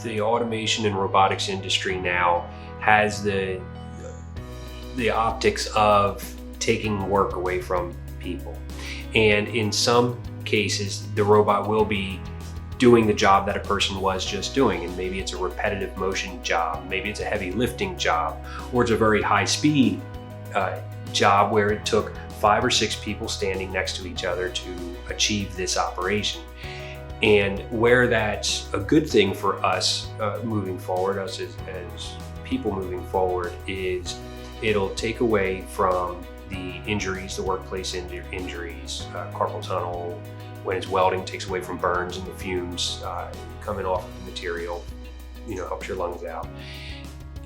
the automation and robotics industry now has the optics of taking work away from people. And in some cases, the robot will be doing the job that a person was just doing. And maybe it's a repetitive motion job, maybe it's a heavy lifting job, or it's a very high speed job where it took 5 or 6 people standing next to each other to achieve this operation. And where that's a good thing for us moving forward, us as people moving forward, is it'll take away from the injuries, the workplace injuries, carpal tunnel, when it's welding, takes away from burns and the fumes coming off of the material, helps your lungs out.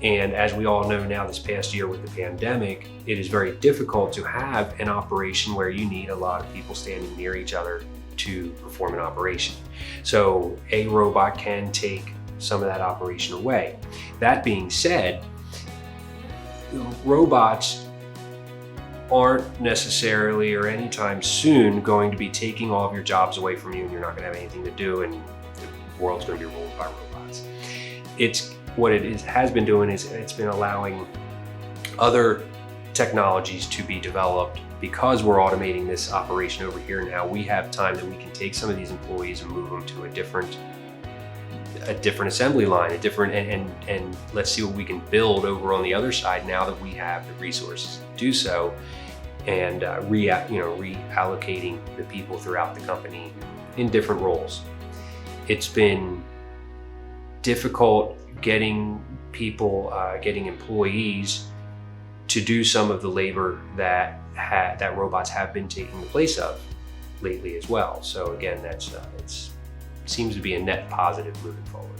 And as we all know now, this past year with the pandemic, it is very difficult to have an operation where you need a lot of people standing near each other to perform an operation. So a robot can take some of that operation away. That being said, robots aren't necessarily or anytime soon going to be taking all of your jobs away from you, and you're not going to have anything to do, and the world's going to be ruled by robots. What it has been doing is it's been allowing other technologies to be developed. Because we're automating this operation over here now, we have time that we can take some of these employees and move them to a different assembly line, and let's see what we can build over on the other side now that we have the resources to do so, and reallocating the people throughout the company in different roles. It's been difficult getting employees to do some of the labor that robots have been taking the place of lately as well. So again, it seems to be a net positive moving forward.